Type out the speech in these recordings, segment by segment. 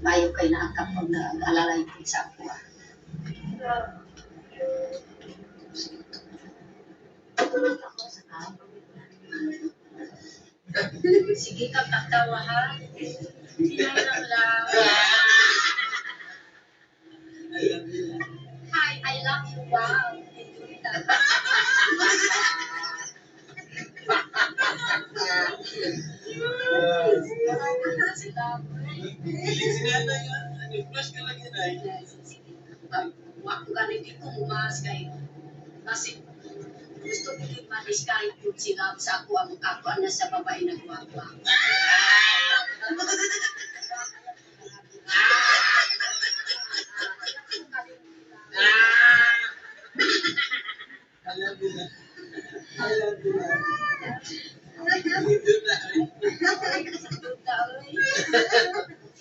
Bayo kay naangkap pag nag-alalay po sa ako. Sige ka tatawa ha. Sinayang lang. Hi, I love you. Wow. Flash ka lang yun ay. Wag ko ganit dito mas kay kasi gusto ko yung ma-discourage po sila sa ako ang kakuan na sa babae na guwapa. Alam mo na. Alam mo na. Dito na.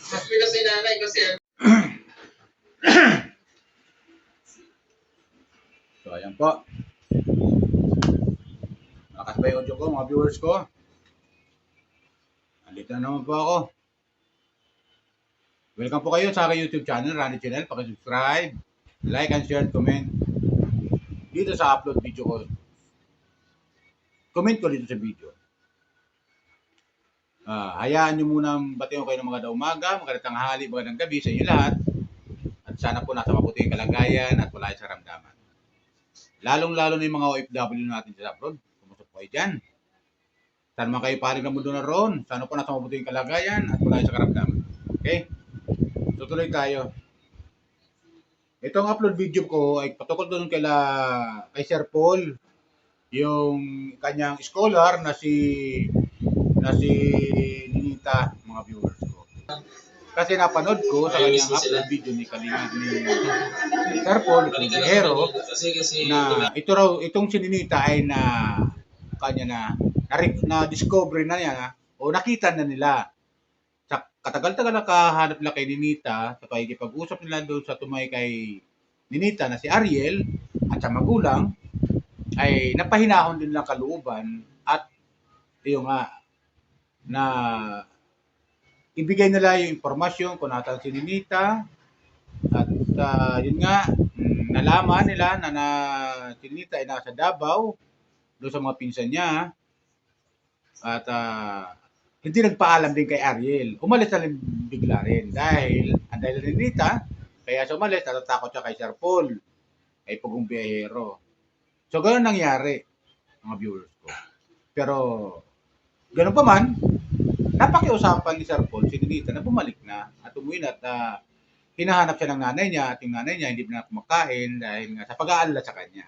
Happy na si nanay kasi. So, ayan po. Malakas ba yung audio ko, mga viewers ko? Andito na naman po ako. Welcome po kayo sa aking YouTube channel, Rani Channel. Paki-subscribe, like and share, comment dito sa upload video ko. Comment ko dito sa video. Hayaan nyo munang batiyon kayo ng magandang umaga, magandang tanghali, magandang gabi sa inyo lahat. At sana po nasa mabuting kalagayan at wala sa karamdaman. Lalong-lalo na yung mga OFW natin sa abroad. Kumusta po kayo dyan? Saan man kayo panig ng mundo na roon? Sana po nasa mabuting kalagayan at wala sa karamdaman. Okay? Tutuloy tayo. Itong upload video ko ay patungkol doon kay Sir Paul, yung kanyang scholar na si Ninita, mga viewers ko. Kasi napanood ko sa kanyang upload video ni Sir Paul Clavijero na itong si Ninita ay na-discover na niya o nakita na nila. Sa katagal-tagal nakahanap nila kay Ninita sa pakikipag-usap nila doon sa tumay kay Ninita na si Ariel at sa magulang ay napahinahon din lang kalooban at yung na ibigay nila yung impormasyon kung nasan si Ninita at yun nga nalaman nila na si Ninita ay nasa Davao doon sa mga pinsan niya at hindi nagpaalam din kay Ariel. Umalis na rin bigla rin dahil ang dahil ni Ninita kaya siya umalis, natatakot siya kay Sir Paul ay pugong biyahero. So ganoon nangyari mga viewers ko. Pero ganoon pa man, napakiusapan ni Sir Paul si Ninita na bumalik na at umuwi na at hinahanap siya ng nanay niya at yung nanay niya hindi na kumakain dahil nga sa pag-aalala sa kanya.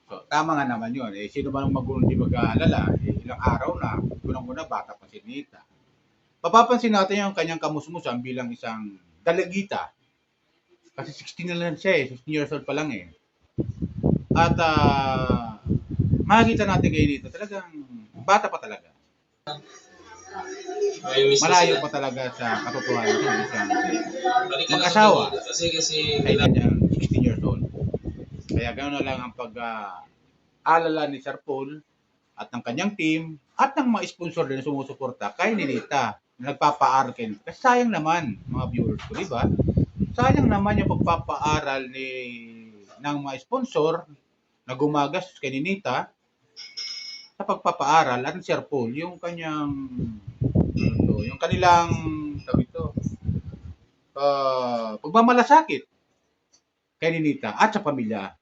So tama nga naman yun. Sino man ang magulang di mag-aalala? Ilang araw na, unang-una bata pa si Ninita. Papapansin natin yung kanyang kamusmusan bilang isang dalagita. Kasi 16 na lang siya 16 years old pa lang At makikita natin kay Ninita talagang bata pa talaga. Malayo pa talaga sa katotohanan ng isang mag-asawa ay kanyang 16 years old. Kaya gano'n na lang ang pag-aalala ni Sir Paul at ng kanyang team at ng mga sponsor din na sumusuporta kay Ninita na nagpapaaral kay Ninita. Kasi sayang naman mga viewers ko, di ba? Sayang naman yung pagpapaaral ng mga sponsor na gumagastos kay Ninita sa pagpapaaral at Sir Paul yung kanyang yung kanilang pagmamalasakit kay Ninita at sa pamilya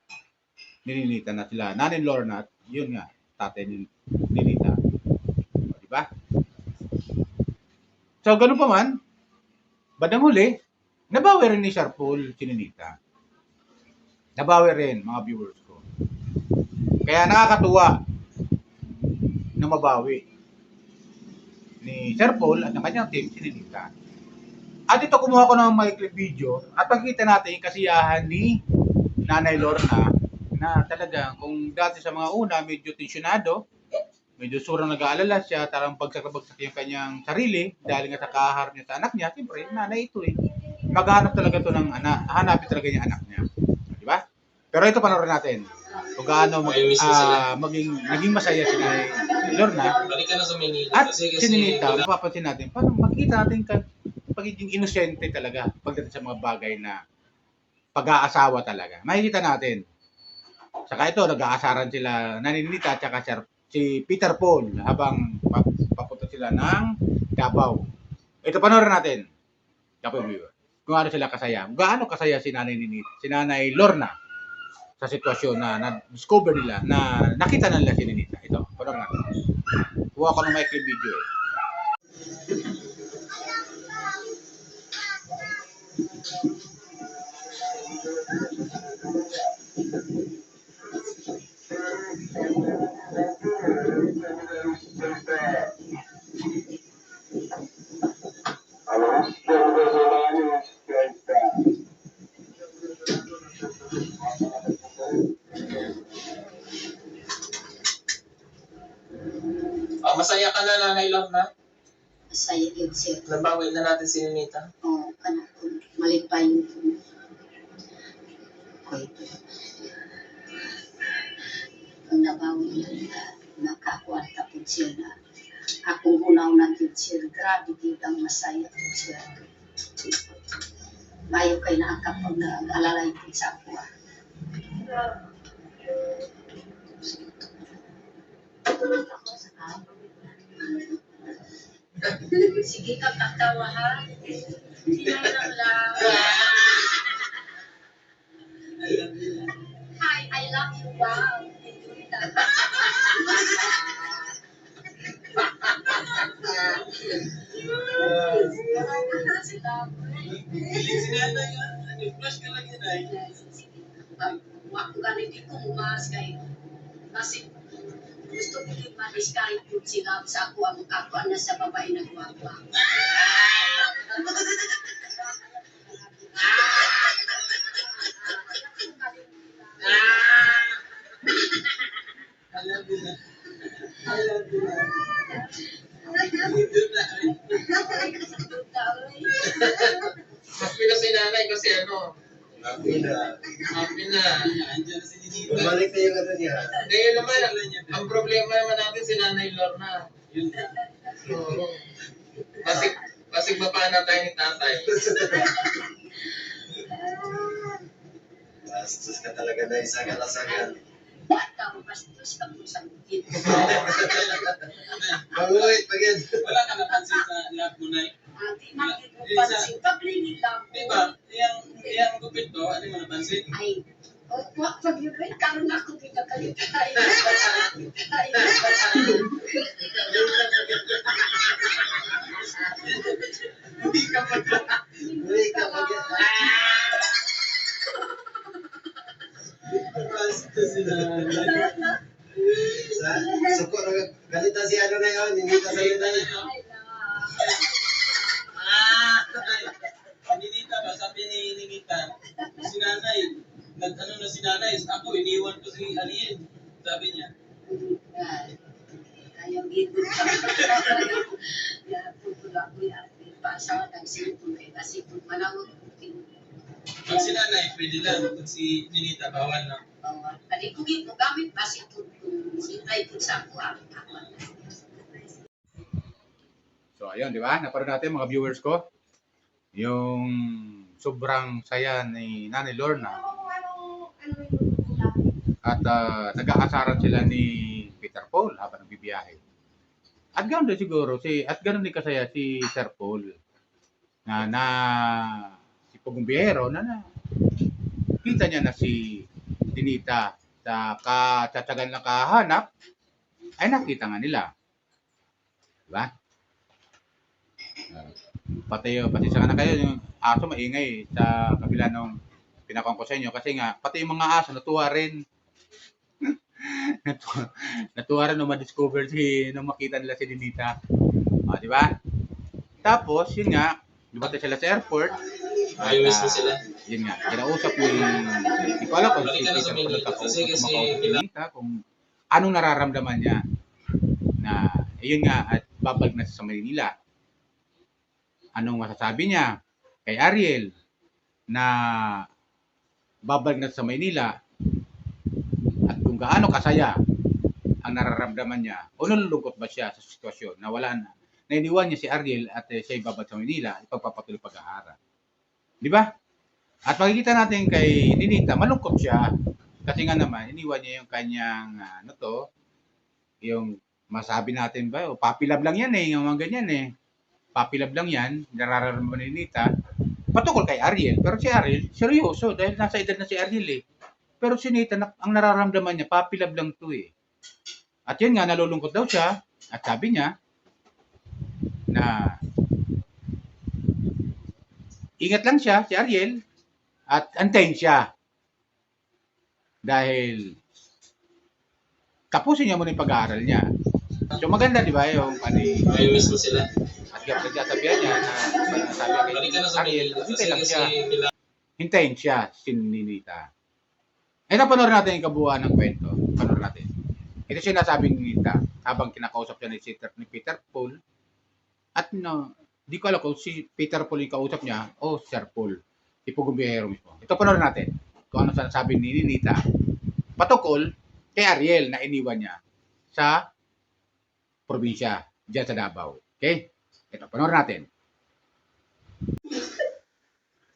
ni Ninita na sila Nanay Lorna at yun nga tatay ni Ninita, di ba? So ganun pa man, bandang huli nabawi rin ni Sir Paul si Ninita. Nabawi rin mga viewers ko. Kaya nakakatuwa na mabawi ni Sir Paul at ng kanyang team si Ninita. At ito kumuha ko ng maikling video at pagkita natin yung kasiyahan ni Nanay Lorna na talaga kung dati sa mga una medyo tensyonado, medyo surang nag-aalala siya, tarang bagsak-bagsak yung kanyang sarili dahil nga sa kaharap niya sa anak niya, siyempre nanay ito maghanap talaga ito ng anak, hanapin talaga niya anak niya. Di ba? Pero ito panoorin natin kung gaano naging masaya si Nanay Lorna at si Ninita. Mapapansin natin, paano makita natin pagiging inosente talaga pagdating sa mga bagay na pag-aasawa talaga. Makikita natin. Saka ito, nag-aasaran sila Naninita at saka si Peter Paul habang papunta sila ng Davao. Ito, panoorin natin. Kapag viewer. Kung ano sila kasaya. Gaano kasaya si Nanay Ninita, si Nanay Lorna sa sitwasyon na na-discover nila, na nakita na nila si Ninita. Ito, panoorin natin. Kuha ko ng micro video eh. Masaya ka na, Nanay Lorna? Saya yun, sir. Nabawi na natin si Ninita. Oo, anak ko. Malipay yun po. Ang nabawi nila, nakakwarta po siya na akong unaw na po siya. Grabe din ang masaya po siya. Mayo kay nakakapag nag-alalay po sa ako. Sige ka, tatawa ha. Sinayang lang. Hi, I love you. Wow. Biling si Nanay, flash ka lang yun ay. Wag ko ganito kung mas kay kasi gusto ko din ma-discourage yun sila sa ako ang kakuan na sa babae na guwapa. Alam mo na. Alam mo na. Dito na ay. Happy na si Nanay kasi ano. Happy na. Happy na. Andiyan na si Ninita. Bumalik na yung ano niya. Ngayon naman, ang problema naman natin si Nanay Lorna. Yun. Oo. Basig mapana tayo ni tatay. Bastos ka talaga na isa kalasagan. Bata, bastos ka po sa bukid. Mabuhay pa yan. Wala ka napansin sa lab mo, Nay? Di makikita pablingin lang po. Diba? Iyang gupit ko, ano mo napansin? Ay, pag yun rin, karoon ako pinakalitay. Hindi ka pa Mabuhay ka pa yan. Bastos si Nanay. Suko na galita si ano na yun. Hindi ka sa'yo na yun. Ninita ba? Sabi ni Ninita, si Nanay, nag-ano na si Nanay, ako iniwan ko si Alien. Sabi niya. Ayaw gito. Kaya putula ko yan. Pasawa ng cellphone kay kasi kung manawag ko Pag si Nanay, pwede lang. Pag si Ninita, bawal na. Kalikugin mo gamit kasi kung sintay po sa ako. So, ayun, di ba? Naparoon natin mga viewers ko. Yung sobrang saya ni Nanay Lorna. At nag-aasaran sila ni Peter Paul habang nagbibiyahe. At ganoon din siguro, at ganoon din kasaya si Sir Paul. Si Pugong Biyahero na kita niya na si Ninita sa katatagan na kahanap, ay nakita nga nila. Diba? Pati sa kanan kayo, yung aso maingay sa kabila nung pinakon ko sa inyo. Kasi nga, pati yung mga aso natuwa rin. natuwa rin nung ma-discover nung makita nila si Ninita. Di ba? Tapos, yun nga, dumating sila sa airport. Ayos na sila. Yun nga, kinausap ni, hindi ko alam kung si Balikan na sa Peter Paul Manila. nagkakausap Kasi ni Ninita, kung anong nararamdaman niya na, yun nga, at babalik na sa Manila. Anong masasabi niya kay Ariel na babalik na sa Maynila at kung gaano kasaya ang nararamdaman niya o nalulungkot ba siya sa sitwasyon na wala na na iniwan niya si Ariel at siya ibabad sa Manila, ipagpapatuloy pag-aaral. Di ba? At makikita natin kay Ninita, malungkot siya. Kasi nga naman, iniwan niya yung kanyang, yung masabi natin ba, puppy love lang yan yung mga ganyan puppy love lang yan, nararamdaman ni Ninita, patungkol kay Ariel. Pero si Ariel, seryoso, dahil nasa edad na si Ariel Pero si Ninita, ang nararamdaman niya, puppy love lang to At yun nga, nalulungkot daw siya, at sabi niya, na ingat lang siya, si Ariel, at antayin siya. Dahil tapusin niya muna yung pag-aaral niya. So maganda, di ba, yung May miss mo sila. at nagsasabihan niya na sabi Balik ka na kay sa Ariel, Manila. hintay lang siya. Nila. Hintayin siya, si Ninita. Panoorin natin yung kabuuan ng kwento. Panoorin natin. Ito sinasabi ni Ninita habang kinakausap siya ni Peter Paul. At di ko alam kung si Peter Paul yung kausap niya o Sir Paul. Si Pugong Biyahero mismo. Ito panoorin natin kung ano sinasabi ni Ninita patungkol kay Ariel na iniwan niya sa probinsya, dyan sa Davao. Okay? Ito, panoorin natin.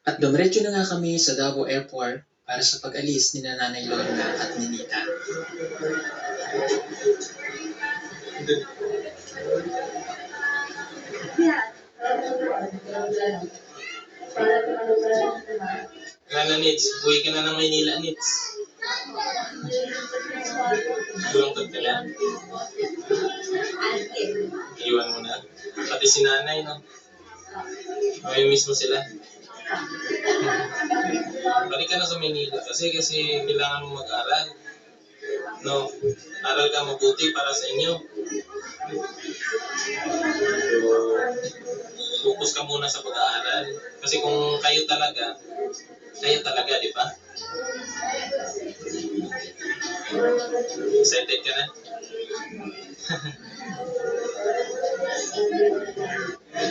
At dumiretso na nga kami sa Davao Airport para sa pag-alis ni Nanay Lorna at ni Nita. Lala Nits, uwi ka na ng Maynila Nits. Lungkot ka na. Iwan mo na. Pati si nanay, no? May miss mo sila. Balik ka na sa Maynila kasi kailangan mo mag-aral. No, aral ka mabuti para sa inyo. So, focus ka muna sa pag-aaral. Kasi kung kayo talaga, di ba? Excited ka na?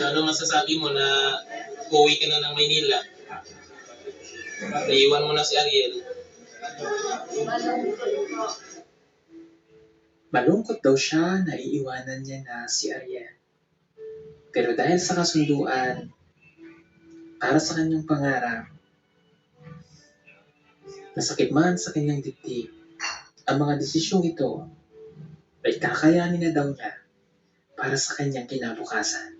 Ano masasabi mo na uuwi ka na ng Maynila? Iiwan mo na si Ariel. Malungkot daw siya na iiwanan niya na si Ariel. Pero dahil sa kasunduan, para sa kanyang pangarap, nasakit man sa kanyang dibdib, ang mga desisyong ito ay kakayanin na daw niya para sa kanyang kinabukasan.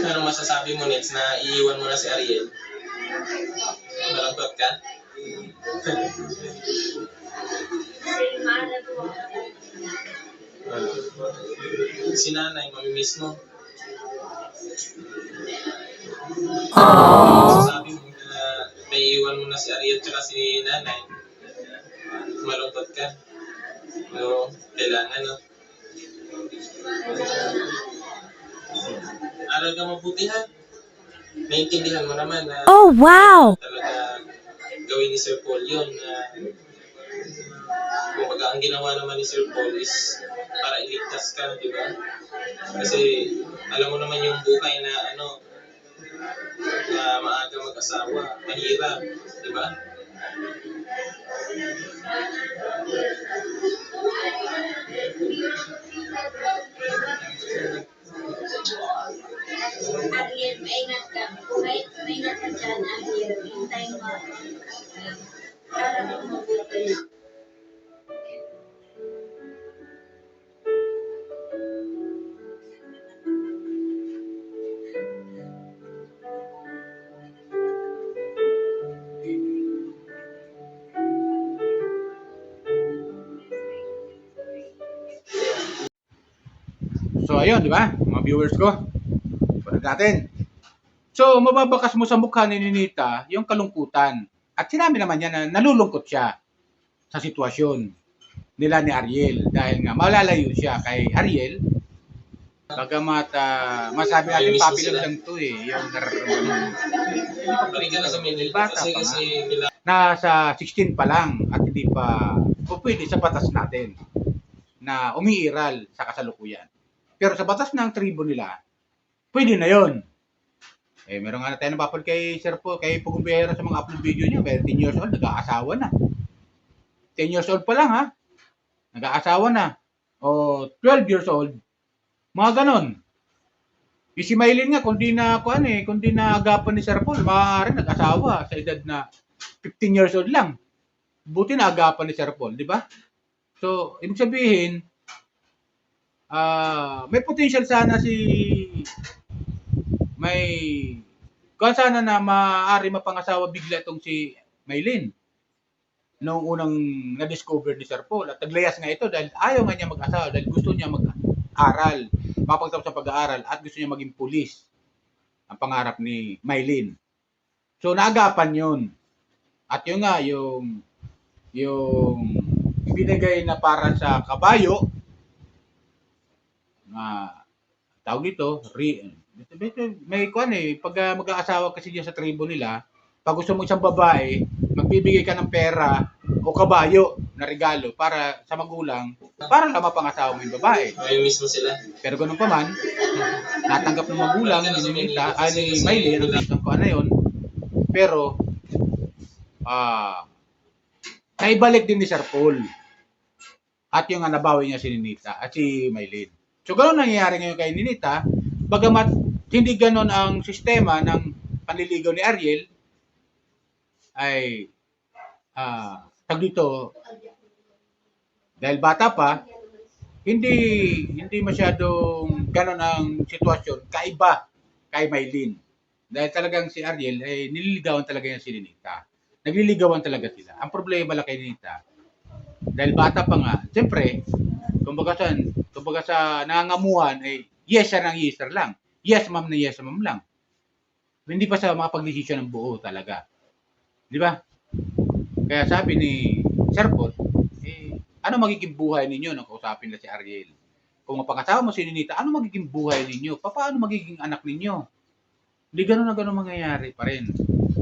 Ano masasabi mo, Nets, na iiwan mo na si Ariel? Malungkot ka? Si nanay, mamimiss mo. Masasabi mo na may iwan mo na si Ariel tsaka si nanay. Malungkot ka? Pero kailangan, no? Aral ka mabuti, ha? Naintindihan mo naman na Oh, wow! talaga gawin ni Sir Paul yun na kumbaga ang ginawa naman ni Sir Paul is para iligtas ka, di ba? Kasi alam mo naman yung buhay na na maaga mag-asawa, mahirap, di ba? Ariel, maingat ka. Maingat ka dyan, Ariel. Hintay mo. Para mabuti. So ayun, di ba? Mga viewers ko. Panood natin. So mababakas mo sa mukha ni Ninita yung kalungkutan. At sinabi naman niya na nalulungkot siya sa sitwasyon nila ni Ariel dahil nga malalayo siya kay Ariel Bagamat masabi natin papi lang to eh, yung nararamdaman. Balikan na sa Manila. Bata Kasi pa kasi nga. nila. Nasa 16 pa lang at hindi pa pwede sa batas natin na umiiral sa kasalukuyan. Pero sa batas ng tribo nila, pwede na yon. Eh, meron nga na tayo napapal kay Sir Po, kay Pugong Biyahero sa mga upload video niya, pero 10 years old, nag-aasawa na. 10 years old pa lang ha, nag-aasawa na. O 12 years old, mga ganon. Si Maylin nga, kundi na agapan ni Sir Paul, maaari nag-asawa sa edad na 15 years old lang. Buti na agapan ni Sir Paul, di ba? So, ibig sabihin, may potential sana kung sana na maaari mapangasawa bigla itong si Maylin noong unang na-discover ni Sir Paul. At naglayas nga ito dahil ayaw nga niya mag-asawa, dahil gusto niya mag-aral, mapagtapos sa pag-aaral, at gusto niya maging pulis. Ang pangarap ni Maylin. So, naagapan yun. At yun nga, yung binigay na para sa kabayo, tawag dito, may pag mag-aasawa kasi diyan sa tribo nila, pag gusto mo isang babae, magbibigay ka ng pera o kabayo na regalo para sa magulang, para lang mapangasawa mo yung babae. May mismo sila. Pero ganun pa man, natanggap ng magulang ni Maylin, ang ko ano yun, pero naibalik din ni Sir Paul. At yung nabawi niya si Ninita at si Maylin. So, gano'n nangyayari ngayon kay Ninita, bagamat hindi gano'n ang sistema ng panliligaw ni Ariel, ay tag dito, dahil bata pa, hindi masyadong gano'n ang sitwasyon, kaiba kay Maylin. Dahil talagang si Ariel ay nililigawan talaga yan si Ninita. Nagliligawan talaga sila. Ang problema lang kay Ninita, dahil bata pa nga, siyempre, kumbaga sa nangangamuhan ay yes sir ng yes sir lang. Yes ma'am na yes ma'am lang. Hindi pa sa makapag-desisyon ng buo talaga. Di ba? Kaya sabi ni Sir Paul, ano magiging buhay ninyo nang kausapin na si Ariel? Kung mapangasawa mo si Ninita, ano magiging buhay ninyo? Paano magiging anak ninyo? Hindi gano'n na gano'n mangyayari pa rin.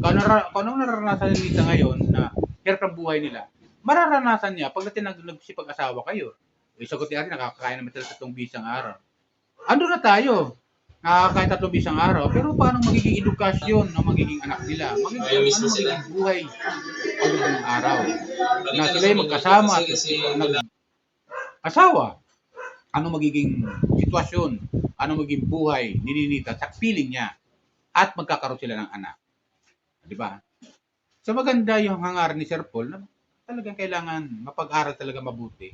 Kung anong nararanasan ni Ninita ngayon na hirap ang buhay nila, mararanasan niya pagdating nagsipag-asawa kayo. Sagot ni Ariel, nakakakain naman sila 3 bisang araw. Ando na tayo. Nakakakain 3 bisang araw. Pero paano magiging edukasyon ng magiging anak nila? Magiging buhay pagdating ng araw? Na sila ay magkasama at nag-asawa. Ano magiging sitwasyon? Ano magiging buhay ni Ninita sa piling niya? At magkakaroon sila ng anak. Diba? So maganda yung hangar ni Sir Paul na talagang kailangan mapag-aral talaga mabuti.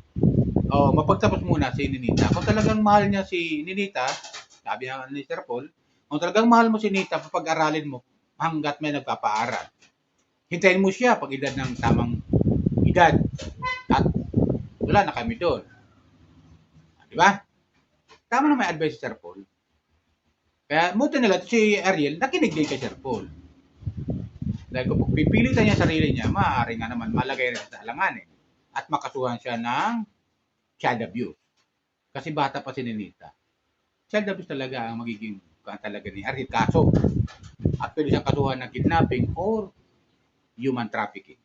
Mapagtapos muna si Ninita. Kung talagang mahal niya si Ninita, sabi ni Sir Paul, kung talagang mahal mo si Ninita, papag-aralin mo hanggat may nagpapaaral. Hintayin mo siya pag edad ng tamang edad. At wala na kami doon. Diba? Tama na may advice si Sir Paul. Kaya buti nila si Ariel, nakinig din kay Sir Paul. Dahil kung pipilitan niya sarili niya, maaari nga naman malagay rin sa alanganin at makasuhan siya ng child abuse. Kasi bata pa si Ninita. Child abuse talaga ang magiging talaga ni Ariel kaso. At pwede siyang kasuhan ng kidnapping or human trafficking.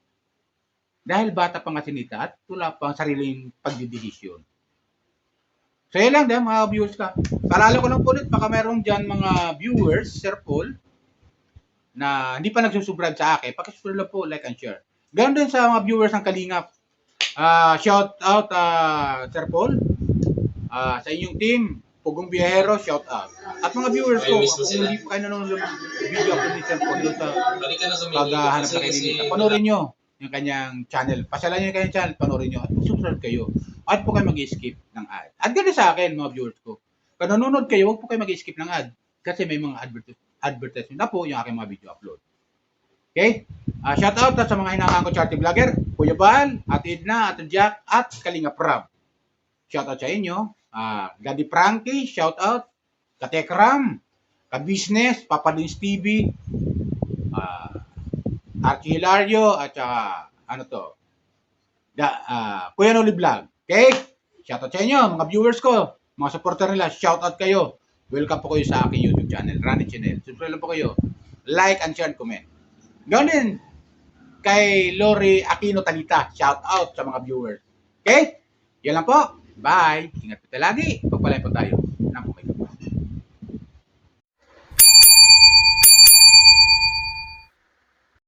Dahil bata pa nga si Ninita at wala pang sariling pagdidesisyon. So yan lang din mga viewers ka. Paalala ko lang po ulit, baka meron dyan mga viewers, Sir Paul, na hindi pa nagsusubscribe sa akin, pakisubscribe lang po, like and share. Ganon din sa mga viewers ng Kalingap. Shout out Sir Paul, sa inyong team, Pugong Biyahero, shout out. At mga viewers ko, kung hindi pa kayo nanonood ng video upload ni Sir Paul doon sa paghahanap na kayo dito, panoorin nyo yung kanyang channel. Pasyalan nyo yung kanyang channel, panoorin nyo at subscribe kayo. At po kayo mag-skip ng ad. At ganun sa akin, mga viewers ko. Kung nanonood kayo, huwag po kayo mag-skip ng ad. Kasi may mga advertisement na po yung aking mga video upload. Okay? Shout out sa mga hinangaan ko charity vlogger, Kuya Bal, Ate Edna, Ate Jack, at Kalinga Prab. Shout out sa inyo. Daddy Frankie, shout out. Katekram, Ka-Business, Papa Lins TV, Archie Hilario, at Kuya Noli Vlog. Okay? Shout out sa inyo, mga viewers ko. mga supporter nila, shout out kayo. Welcome po kayo sa aking YouTube channel, Rani Channel. Subscribe lang po kayo. Like and share and comment. Gawin din kay Lori Aquino Talita. Shout out sa mga viewers. Okay? Yan lang po. Bye. Ingat po tayo lagi. Pagpalay po tayo. Nang po kayo.